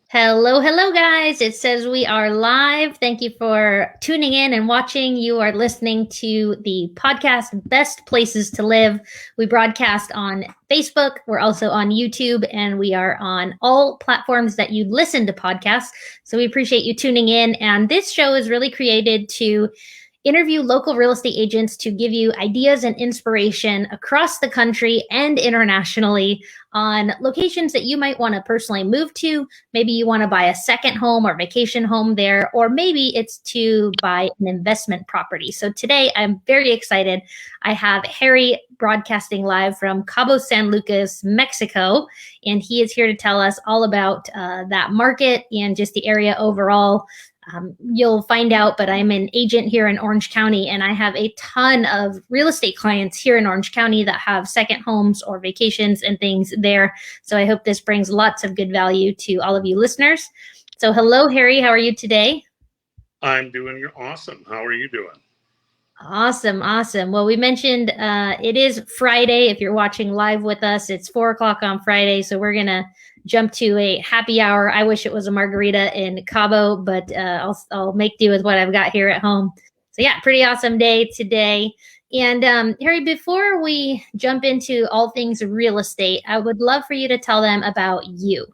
Hello, hello, guys. It says we are live. Thank you for tuning in and watching. You are listening to the podcast Best Places to Live. We broadcast on Facebook. We're also on YouTube, and we are on all platforms that you listen to podcasts. So we appreciate you tuning in. And this show is really created to interview local real estate agents to give you ideas and inspiration across the country and internationally on locations that you might want to personally move to. Maybe you want to buy a second home or vacation home there, or maybe it's to buy an investment property. So today I'm very excited. I have Harry broadcasting live from Cabo San Lucas, Mexico, and he is here to tell us all about that market and just the area overall. You'll find out, but I'm an agent here in Orange County, and I have a ton of real estate clients here in Orange County that have second homes or vacations and things there. So I hope this brings lots of good value to all of you listeners. So hello, Harry. How are you today? I'm doing awesome. How are you doing? Awesome. Well, we mentioned it is Friday. If you're watching live with us, it's 4 o'clock on Friday. So we're going to jump to a happy hour. I wish it was a margarita in Cabo, but I'll make do with what I've got here at home. So yeah, pretty awesome day today. And Harry, before we jump into all things real estate, I would love for you to tell them about you.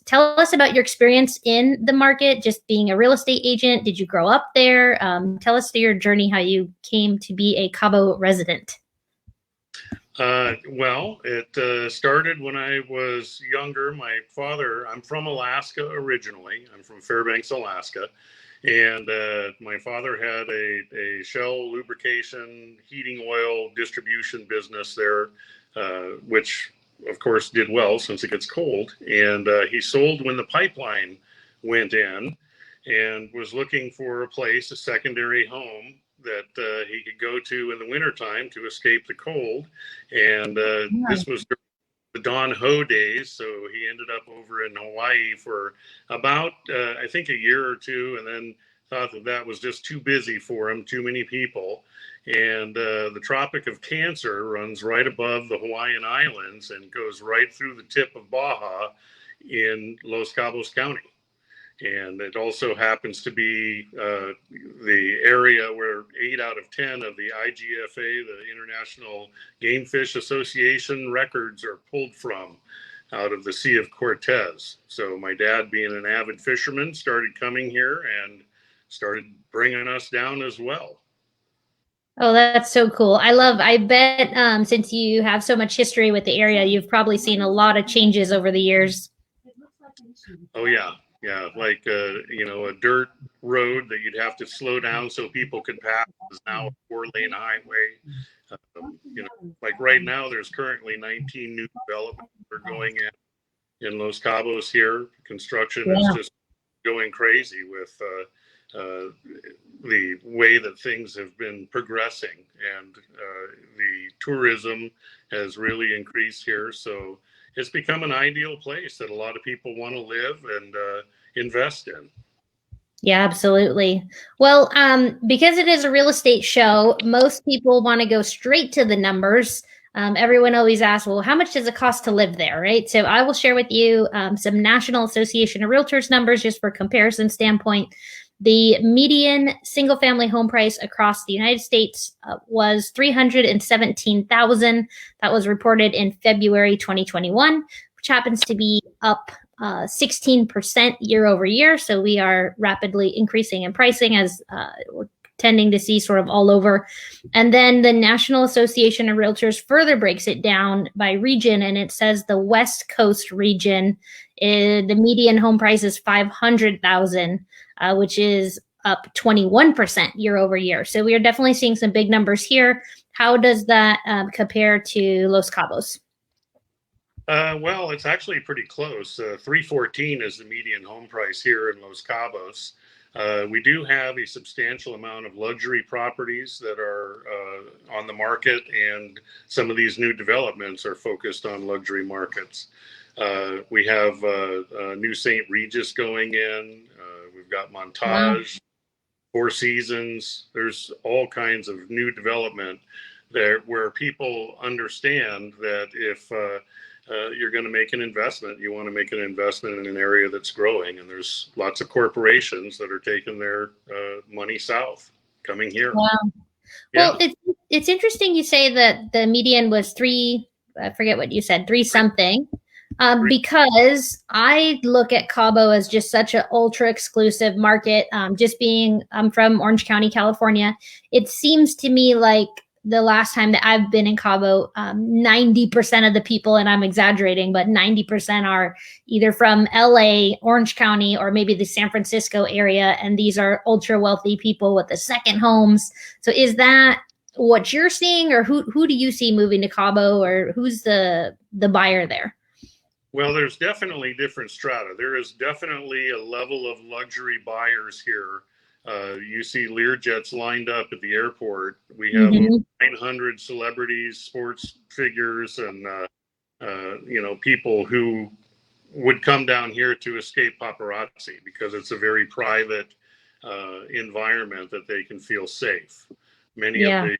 Tell us about your experience in the market, just being a real estate agent. Did you grow up there? Tell us your journey, how you came to be a Cabo resident. Well, it started when I was younger. My father, I'm from Alaska originally. I'm from Fairbanks, Alaska. And my father had a Shell lubrication, heating oil distribution business there, which of course did well since it gets cold. And he sold when the pipeline went in and was looking for a place, a secondary home that he could go to in the wintertime to escape the cold. And this was the Don Ho days. So he ended up over in Hawaii for about, I think, a year or two, and then thought that was just too busy for him, too many people. And the Tropic of Cancer runs right above the Hawaiian Islands and goes right through the tip of Baja in Los Cabos County. And it also happens to be the area where 8 out of 10 of the IGFA, the International Game Fish Association, records are pulled from out of the Sea of Cortez. So my dad, being an avid fisherman, started coming here and started bringing us down as well. Oh, that's so cool. I bet since you have so much history with the area, you've probably seen a lot of changes over the years. Oh, yeah. Yeah, like, a dirt road that you'd have to slow down so people could pass is now a 4-lane highway. Like right now, there's currently 19 new developments that are going in Los Cabos here. Construction is just going crazy with the way that things have been progressing, and the tourism has really increased here. So it's become an ideal place that a lot of people want to live and invest in. Yeah, absolutely. Well, because it is a real estate show, most people want to go straight to the numbers. Everyone always asks, well, how much does it cost to live there, right? So I will share with you some National Association of Realtors numbers just for comparison standpoint. The median single-family home price across the United States was $317,000. That was reported in February 2021, which happens to be up 16% year over year. So we are rapidly increasing in pricing, as we're tending to see sort of all over. And then the National Association of Realtors further breaks it down by region, and it says the West Coast region, the median home price is $500,000, which is up 21% year over year. So we are definitely seeing some big numbers here. How does that compare to Los Cabos? Well, it's actually pretty close. $314 is the median home price here in Los Cabos. We do have a substantial amount of luxury properties that are on the market, and some of these new developments are focused on luxury markets. We have New St. Regis going in. We've got Montage, Four Seasons. There's all kinds of new development there where people understand that if you're going to make an investment. You want to make an investment in an area that's growing, and there's lots of corporations that are taking their money south, coming here. Wow. Yeah. Well, it's interesting you say that the median was three. I forget what you said, three something. Because I look at Cabo as just such an ultra exclusive market. I'm from Orange County, California. It seems to me like the last time that I've been in Cabo, 90% of the people, and I'm exaggerating, but 90% are either from LA, Orange County, or maybe the San Francisco area. And these are ultra wealthy people with the second homes. So is that what you're seeing, or who do you see moving to Cabo, or who's the buyer there? Well, there's definitely different strata. There is definitely a level of luxury buyers here. You see Learjets lined up at the airport. We have over 900 celebrities, sports figures, and people who would come down here to escape paparazzi because it's a very private environment that they can feel safe. Many of the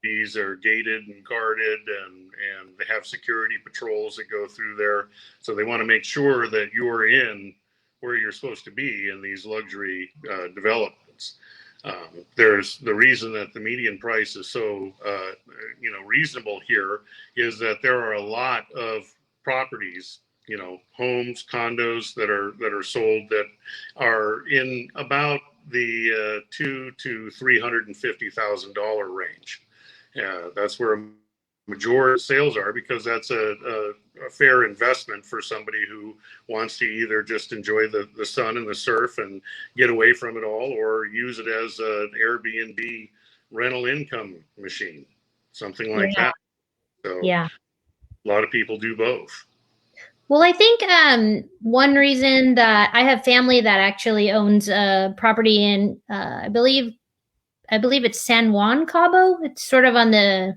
these are gated and guarded, and they have security patrols that go through there. So they want to make sure that you're in where you're supposed to be in these luxury developments. There's the reason that the median price is so reasonable here is that there are a lot of properties, homes, condos that are sold that are in about the $200,000 to $350,000 range. That's where majority sales are, because that's a fair investment for somebody who wants to either just enjoy the sun and the surf and get away from it all, or use it as an Airbnb rental income machine, something like that. So a lot of people do both. Well, I think one reason that I have family that actually owns a property in, I believe it's San Juan, Cabo. It's sort of on the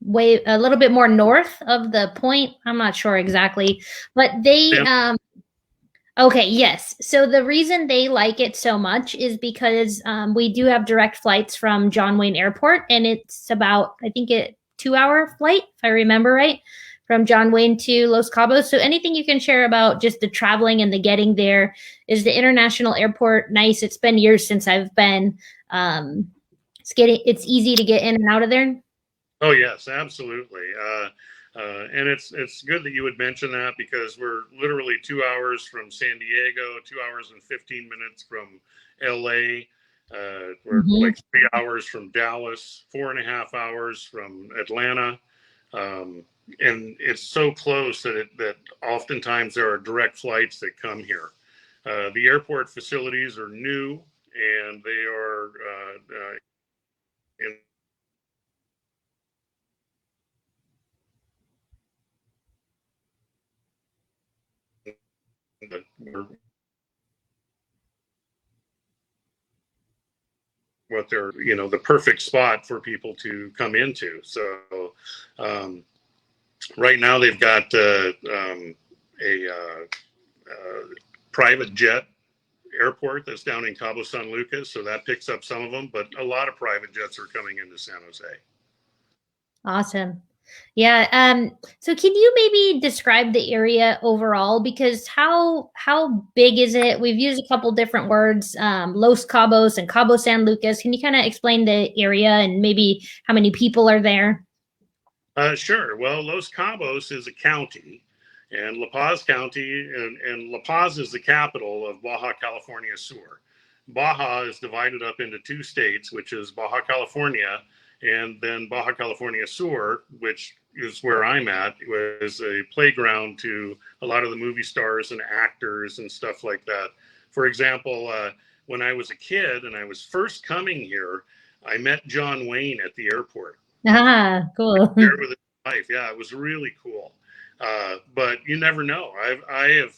way a little bit more north of the point. I'm not sure exactly, but they okay, yes. So the reason they like it so much is because we do have direct flights from John Wayne Airport, and it's about, I think, a 2-hour flight, if I remember right, from John Wayne to Los Cabos. So anything you can share about just the traveling and the getting there? Is the international airport nice? It's been years since I've been. It's easy to get in and out of there. Oh yes, absolutely. And it's good that you would mention that, because we're literally 2 hours from San Diego, 2 hours and 15 minutes from LA. We're like 3 hours from Dallas, 4.5 hours from Atlanta. And it's so close that oftentimes there are direct flights that come here. The airport facilities are new, and they are in what they're, the perfect spot for people to come into. So right now they've got a private jet airport that's down in Cabo San Lucas, so that picks up some of them, but a lot of private jets are coming into San Jose. Awesome. Yeah. So can you maybe describe the area overall? Because how big is it? We've used a couple different words, Los Cabos and Cabo San Lucas. Can you kind of explain the area and maybe how many people are there? Sure. Well, Los Cabos is a county, and La Paz County, and La Paz is the capital of Baja California Sur. Baja is divided up into two states, which is Baja California and then Baja California Sur, which is where I'm at, was a playground to a lot of the movie stars and actors and stuff like that. For example, when I was a kid and I was first coming here, I met John Wayne at the airport. Ah, cool. There with his wife. Yeah, it was really cool. But you never know. I have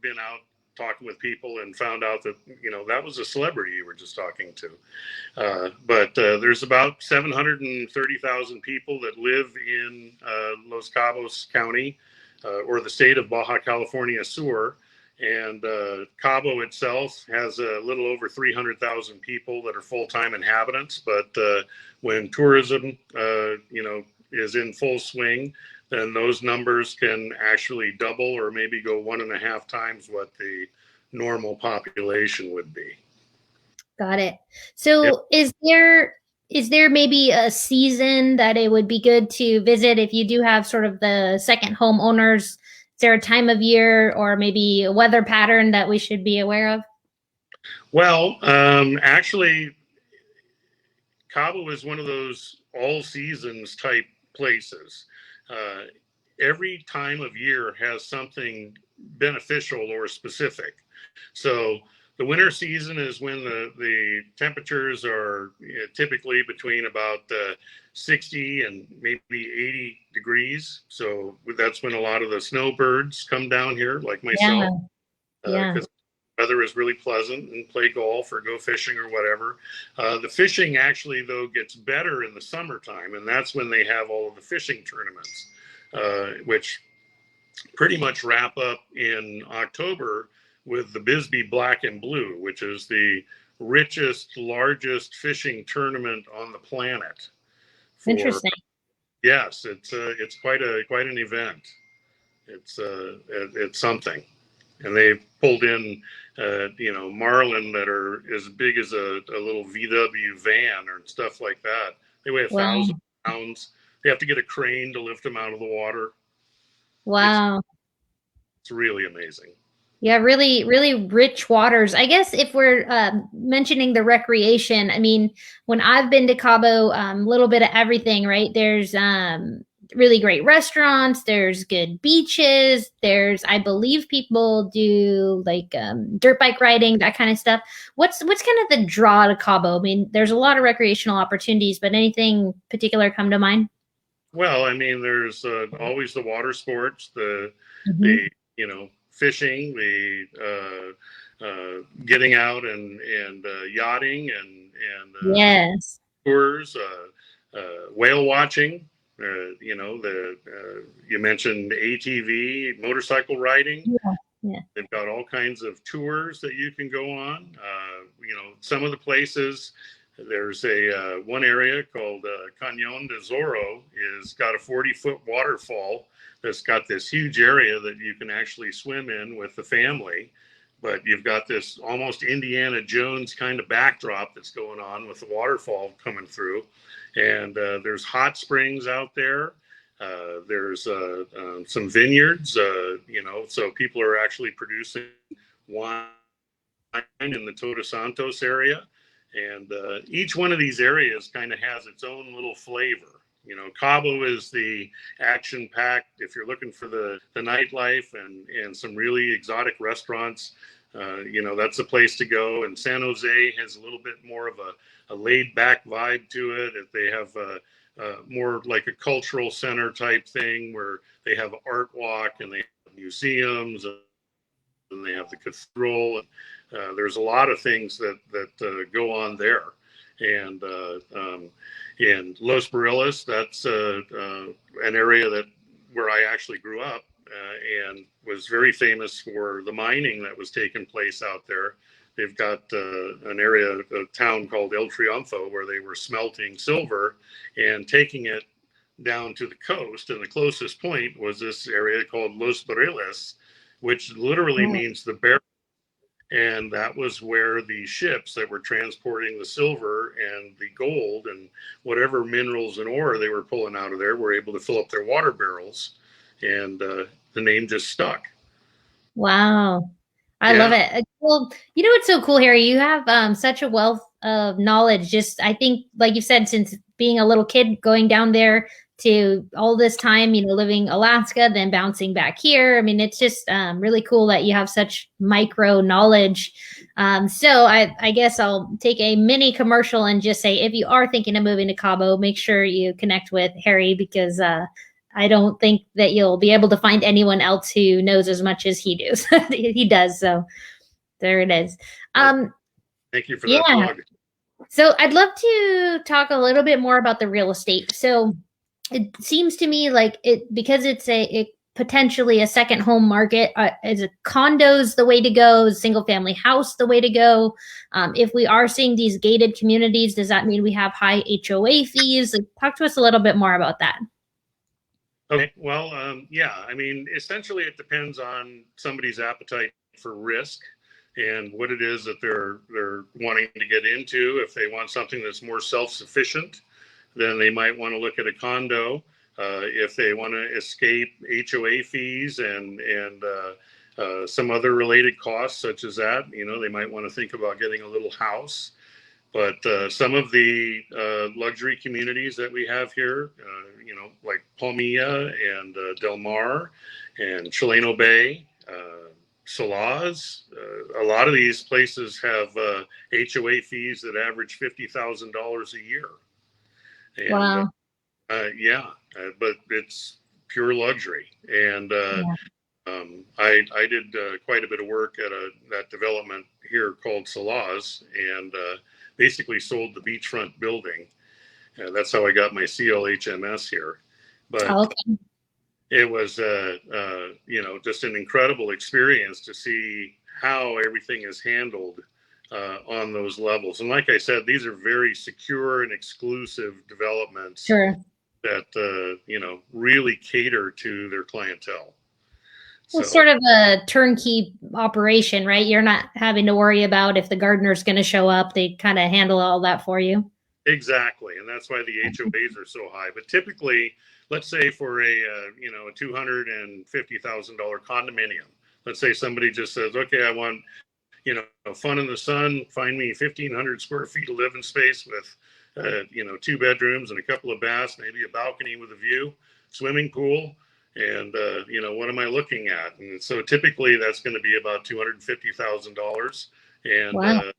been out talking with people and found out that that was a celebrity you were just talking to. But there's about 730,000 people that live in Los Cabos County, or the state of Baja California Sur. And Cabo itself has a little over 300,000 people that are full-time inhabitants. But when tourism, is in full swing, then those numbers can actually double or maybe go 1.5 times what the normal population would be. Got it. Yep. So is there maybe a season that it would be good to visit if you do have sort of the second home owners? Is there a time of year or maybe a weather pattern that we should be aware of? Well, actually, Cabo is one of those all seasons type places. Uh, every time of year has something beneficial or specific. So the winter season is when the temperatures are typically between about 60 and maybe 80 degrees. So that's when a lot of the snowbirds come down here, like myself, Yeah. because weather is really pleasant and play golf or go fishing or whatever. The fishing actually, though, gets better in the summertime, and that's when they have all of the fishing tournaments, which pretty much wrap up in October with the Bisbee Black and Blue, which is the richest, largest fishing tournament on the planet. Interesting. Yes, it's quite an event. It's something, and they've pulled in marlin that are as big as a little VW van or stuff like that. They weigh 1,000 pounds. They have to get a crane to lift them out of the water. Wow. It's really amazing. Yeah, really, really rich waters. I guess if we're mentioning the recreation, I mean, when I've been to Cabo, a little bit of everything, right? There's really great restaurants, there's good beaches, there's, I believe people do like dirt bike riding, that kind of stuff. What's kind of the draw to Cabo? I mean, there's a lot of recreational opportunities, but anything particular come to mind? Well, I mean, there's always the water sports, the fishing, the getting out and yachting and Yes. tours, whale watching. You mentioned ATV, motorcycle riding. Yeah. They've got all kinds of tours that you can go on. Some of the places. There's a one area called Cañón de Zorro is got a 40-foot waterfall that's got this huge area that you can actually swim in with the family. But you've got this almost Indiana Jones kind of backdrop that's going on with the waterfall coming through. And there's hot springs out there. There's some vineyards, so people are actually producing wine in the Todos Santos area. And each one of these areas kind of has its own little flavor. Cabo is the action-packed. If you're looking for the nightlife and some really exotic restaurants, that's the place to go. And San Jose has a little bit more of a laid-back vibe to it. They have more like a cultural center type thing where they have art walk and they have museums and they have the cathedral. There's a lot of things that go on there. And in Los Barriles, that's an area where I actually grew up and was very famous for the mining that was taking place out there. They've got an area, a town called El Triunfo, where they were smelting silver and taking it down to the coast. And the closest point was this area called Los Barriles, which literally means the barrel. And that was where the ships that were transporting the silver and the gold and whatever minerals and ore they were pulling out of there were able to fill up their water barrels. And the name just stuck. Wow. I love it. Well, you know what's so cool, Harry? You have such a wealth of knowledge. Just, I think, like you said, since being a little kid, going down there to all this time, living Alaska, then bouncing back here. I mean, it's just really cool that you have such micro knowledge. So I guess I'll take a mini commercial and just say, if you are thinking of moving to Cabo, make sure you connect with Harry because I don't think that you'll be able to find anyone else who knows as much as he does. He does. So there it is. Thank you for that plug. So I'd love to talk a little bit more about the real estate. So it seems to me like because it's a potentially a second home market. Is a condos the way to go? Is single family house the way to go? If we are seeing these gated communities, does that mean we have high HOA fees? Talk to us a little bit more about that. Okay. Well, yeah. I mean, essentially, it depends on somebody's appetite for risk and what it is that they're wanting to get into. If they want something that's more self-sufficient, then they might want to look at a condo. If they want to escape HOA fees and some other related costs such as that, they might want to think about getting a little house. But some of the luxury communities that we have here, like Palmilla and Del Mar and Chileno Bay, Salaz, a lot of these places have HOA fees that average $50,000 a year. And Wow. yeah, but it's pure luxury. And Yeah. I did quite a bit of work at that development here called Salaz, and basically sold the beachfront building. That's how I got my CLHMS here. But Okay. it was, just an incredible experience to see how everything is handled on those levels. And like I said, these are very secure and exclusive developments Sure. that, really cater to their clientele. Well, So, sort of a turnkey operation, right? You're not having to worry about if the gardener's going to show up. They kind of handle all that for you. exactly, and that's why the HOAs are so high. But typically, let's say for a $250,000 condominium, let's say somebody just says, "Okay, I want fun in the sun. Find me 1,500 square feet of living space with 2 bedrooms and a couple of baths, maybe a balcony with a view, swimming pool." And what am I looking at? And so typically that's going to be about $250,000, and Wow.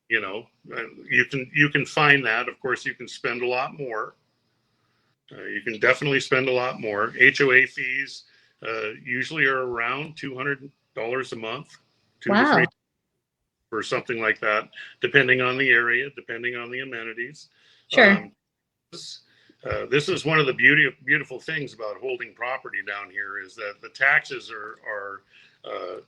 you can find that. Of course, you can spend a lot more. You can definitely spend a lot more. HOA fees usually are around $200 a month, 2 to 3 Wow. for something like that, depending on the area, depending on the amenities. Sure. Um, this is one of the beautiful things about holding property down here is that the taxes are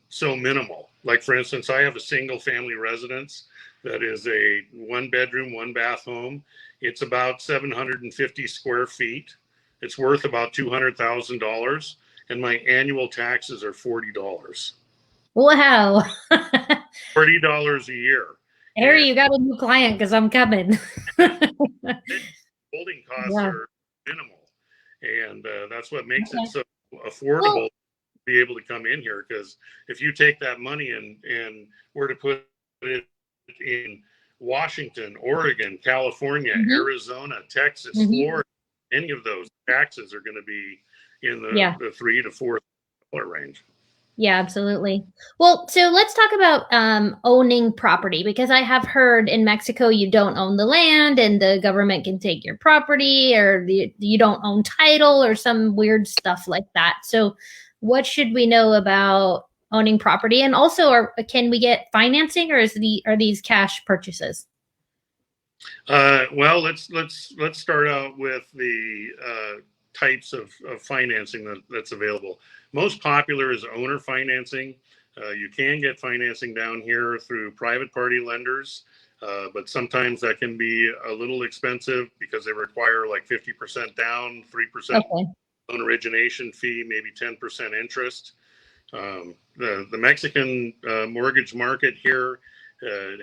so minimal. Like for instance, I have a single family residence that is a 1 bedroom, 1 bath home. It's about 750 square feet. It's worth about $200,000, and my annual taxes are $40. Wow. $40 a year. Harry, And you got a new client because I'm coming. holding costs Yeah. are minimal, and that's what makes it Okay. so affordable Well, to be able to come in here. Because if you take that money and were to put it in Washington, Oregon, California, mhm, Arizona, Texas, mhm. Florida, any of those taxes are going to be in Yeah. the $3 to $4 range. Yeah, absolutely. Well, so let's talk about owning property because I have heard in Mexico you don't own the land and the government can take your property or you don't own title or some weird stuff like that. So, what should we know about owning property? And also, can we get financing or are these cash purchases? Well, let's start out with the types of financing that's available. Most popular is owner financing. You can get financing down here through private party lenders, but sometimes that can be a little expensive because they require like 50% down, 3% Okay. loan origination fee, maybe 10% interest. The Mexican mortgage market here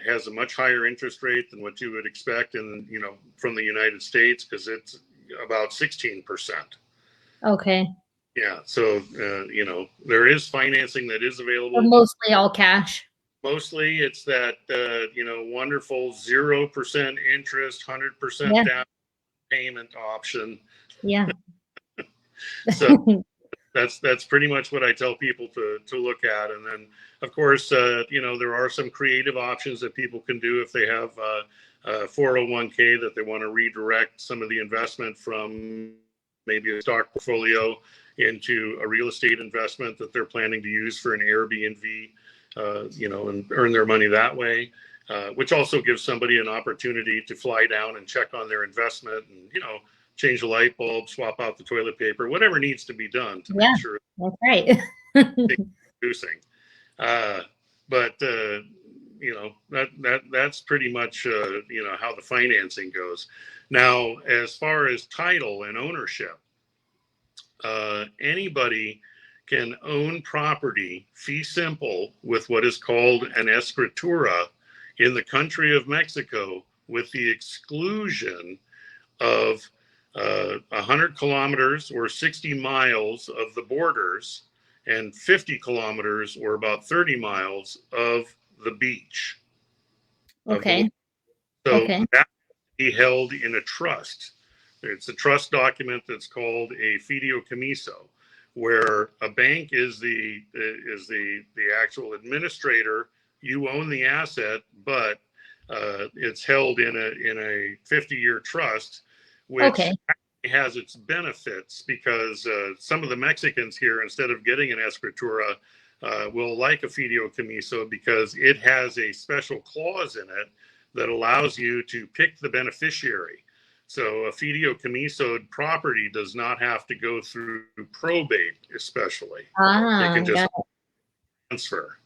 has a much higher interest rate than what you would expect from the United States because it's about 16%. Okay. Yeah, so there is financing that is So available. mostly all cash. Mostly, it's that wonderful 0% interest, 100% Yeah. down payment option. Yeah. So that's pretty much what I tell people to look at. And then, of course, there are some creative options that people can do if they have a 401k that they want to redirect some of the investment from maybe a stock portfolio into a real estate investment that they're planning to use for an Airbnb, and earn their money that way. Which also gives somebody an opportunity to fly down and check on their investment and, change the light bulb, swap out the toilet paper, whatever needs to be done to Yeah, make sure that's right. it's producing. But that's pretty much how the financing goes. Now, as far as title and ownership, anybody can own property fee simple with what is called an escritura in the country of Mexico, with the exclusion of 100 kilometers or 60 miles of the borders and 50 kilometers or about 30 miles of the beach. Okay. So Okay. that he held in a trust. It's a trust document that's called a fideicomiso, where a bank is the actual administrator. You own the asset, but it's held in a 50-year trust, which has its benefits, because some of the Mexicans here, instead of getting an escritura, will like a fideicomiso because it has a special clause in it that allows you to pick the beneficiary. So a fideicomiso property does not have to go through probate, especially. It can just transfer.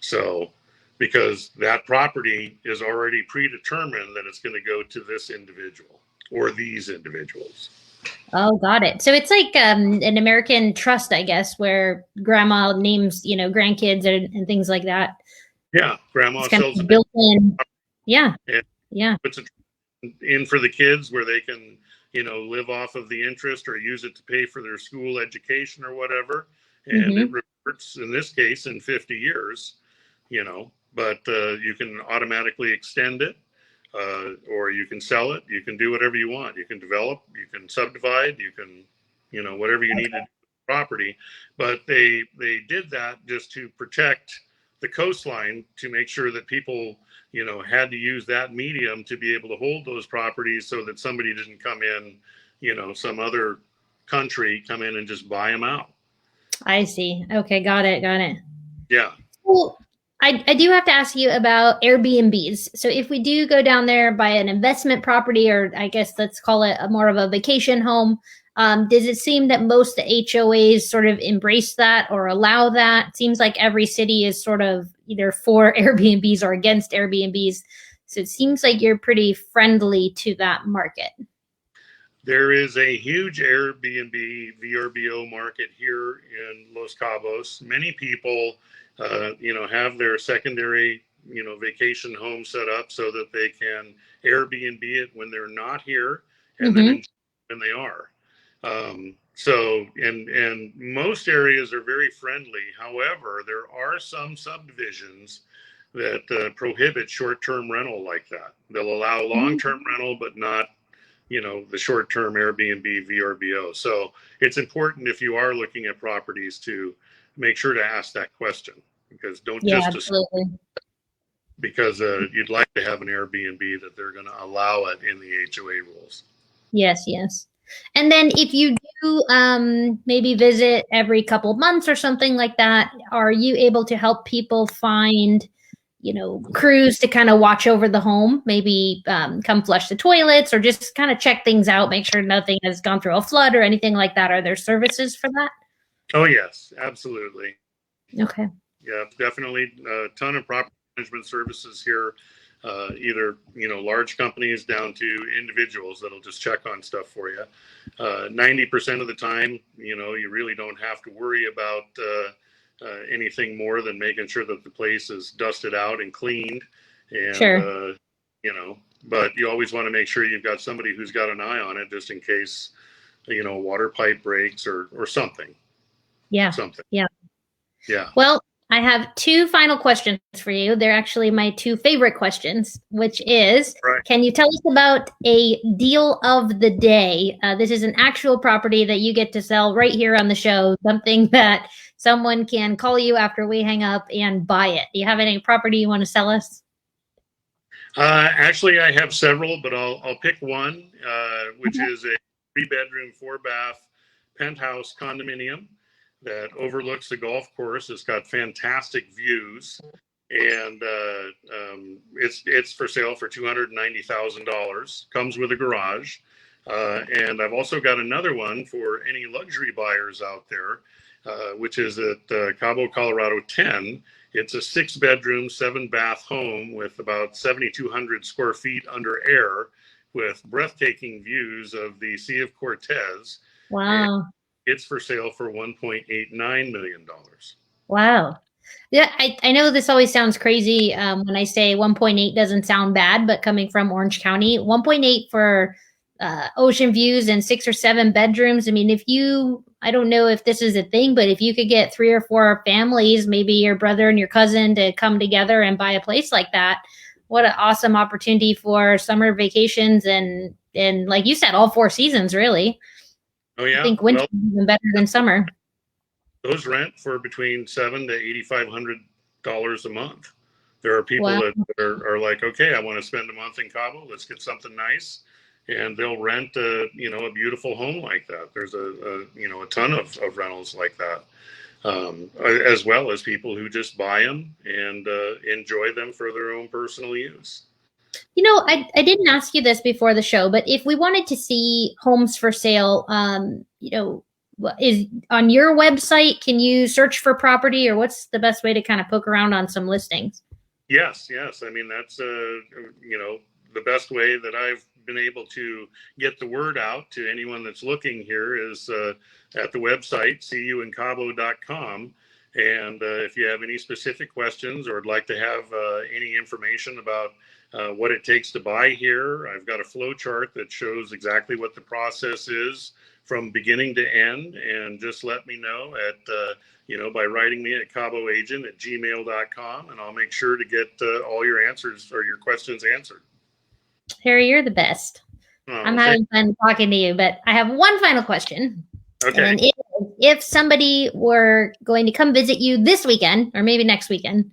So, because that property is already predetermined that it's going to go to this individual or these individuals. Oh, got it. So it's like an American trust, I guess, where grandma names, grandkids and things like that. Yeah, grandma sells it built in. Yeah, yeah. Puts it in for the kids where they can, live off of the interest or use it to pay for their school education or whatever. And it reverts, in this case, in 50 years, but you can automatically extend it, or you can sell it. You can do whatever you want. You can develop, you can subdivide, you can, whatever you need to do with the property. But they did that just to protect the coastline, to make sure that people, had to use that medium to be able to hold those properties, so that somebody didn't come in, some other country come in and just buy them out. I see. Okay, got it. Yeah. Well, I do have to ask you about Airbnbs. So if we do go down there, buy an investment property, or I guess let's call it more of a vacation home, does it seem that most HOAs sort of embrace that or allow that? It seems like every city is sort of either for Airbnbs or against Airbnbs. So it seems like you're pretty friendly to that market. There is a huge Airbnb VRBO market here in Los Cabos. Many people, have their secondary, vacation home set up so that they can Airbnb it when they're not here, and then enjoy when they are. So most areas are very friendly. However, there are some subdivisions that prohibit short-term rental like that. They'll allow long-term rental, but not, the short-term Airbnb VRBO. So it's important, if you are looking at properties, to make sure to ask that question, because don't just assume, because you'd like to have an Airbnb that they're going to allow it in the HOA rules. Yes. And then if you do maybe visit every couple of months or something like that, are you able to help people find, crews to kind of watch over the home, maybe come flush the toilets or just kind of check things out, make sure nothing has gone through a flood or anything like that? Are there services for that? Oh, yes, absolutely. Okay. Yeah, definitely a ton of property management services here. Either, large companies down to individuals that'll just check on stuff for you. 90% of the time, you really don't have to worry about anything more than making sure that the place is dusted out and cleaned. And, but you always want to make sure you've got somebody who's got an eye on it, just in case, a water pipe breaks or something. Yeah. Something. Yeah. Yeah. Well, I have two final questions for you. They're actually my two favorite questions, which is, Can you tell us about a deal of the day? This is an actual property that you get to sell right here on the show, something that someone can call you after we hang up and buy it. Do you have any property you want to sell us? Actually, I have several, but I'll pick one, which is a 3-bedroom, 4-bath penthouse condominium that overlooks the golf course. It's got fantastic views, and it's for sale for $290,000. Comes with a garage, and I've also got another one for any luxury buyers out there, which is at Cabo, Colorado 10. It's a 6-bedroom, 7-bath home with about 7,200 square feet under air, with breathtaking views of the Sea of Cortez. Wow. it's for sale for $1.89 million. Wow. Yeah, I know this always sounds crazy when I say 1.8 doesn't sound bad, but coming from Orange County, 1.8 for ocean views and 6 or 7 bedrooms. I mean, I don't know if this is a thing, but if you could get 3 or 4 families, maybe your brother and your cousin, to come together and buy a place like that, what an awesome opportunity for summer vacations and like you said, all 4 seasons, really. Oh yeah. I think winter is even better than summer. Those rent for between $700 to $8,500 a month. There are people that are like, okay, I want to spend a month in Cabo. Let's get something nice, and they'll rent a beautiful home like that. There's a ton of rentals like that, as well as people who just buy them and enjoy them for their own personal use. I didn't ask you this before the show, but if we wanted to see homes for sale, is on your website, can you search for property, or what's the best way to kind of poke around on some listings? Yes. I mean, that's, the best way that I've been able to get the word out to anyone that's looking here is at the website, cuincabo.com. And if you have any specific questions or would like to have any information about what it takes to buy here, I've got a flow chart that shows exactly what the process is from beginning to end. And just let me know by writing me at caboagent@gmail.com, and I'll make sure to get all your answers or your questions answered. Harry, you're the best. I'm having fun talking to you, but I have one final question. Okay. And if somebody were going to come visit you this weekend or maybe next weekend,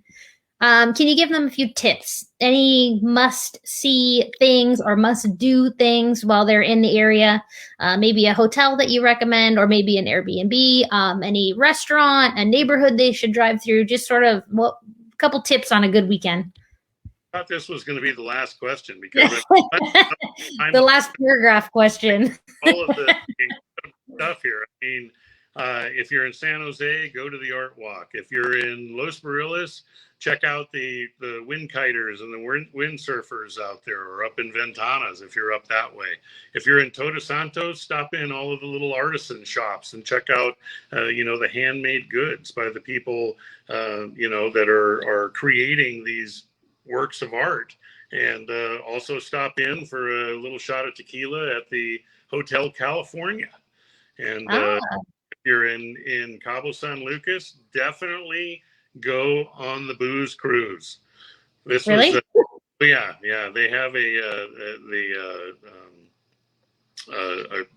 can you give them a few tips? Any must-see things or must-do things while they're in the area? Maybe a hotel that you recommend, or maybe an Airbnb, any restaurant, a neighborhood they should drive through, just sort of a couple tips on a good weekend. I thought this was going to be the last question, because the last paragraph question. All of the stuff here. I mean, if you're in San Jose, go to the Art Walk. If you're in Los Barriles, check out the wind kiters and the wind surfers out there, or up in Ventanas if you're up that way. If you're in Todos Santos, stop in all of the little artisan shops and check out the handmade goods by the people that are creating these works of art. And also stop in for a little shot of tequila at the Hotel California. And if you're in Cabo San Lucas, definitely go on the booze cruise. This really? was yeah. They have a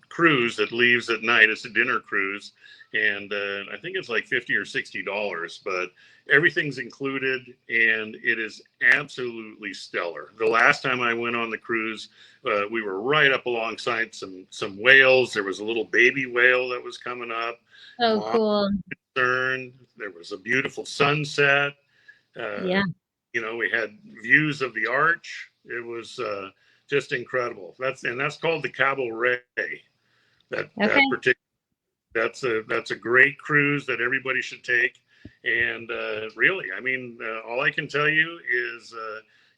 cruise that leaves at night. It's a dinner cruise, and I think it's like $50 or $60, but everything's included, and it is absolutely stellar. The last time I went on the cruise, we were right up alongside some whales. There was a little baby whale that was coming up. Oh, cool. There was a beautiful sunset. Yeah. We had views of the arch. It was just incredible. That's called the Cabo Rey. That's a great cruise that everybody should take. And really, I mean, all I can tell you is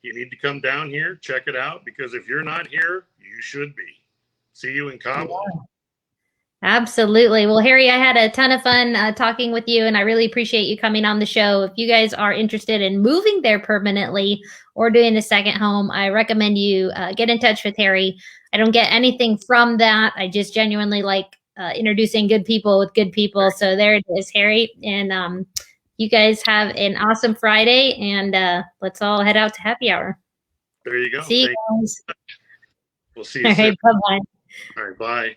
you need to come down here, check it out, because if you're not here, you should be. See you in Cabo. Yeah. Absolutely. Well, Harry, I had a ton of fun talking with you, and I really appreciate you coming on the show. If you guys are interested in moving there permanently or doing a second home, I recommend you get in touch with Harry. I don't get anything from that. I just genuinely like introducing good people with good people. So there it is, Harry. And you guys have an awesome Friday, and let's all head out to happy hour. There you go. See you guys. We'll see you soon. Bye-bye. All right, bye.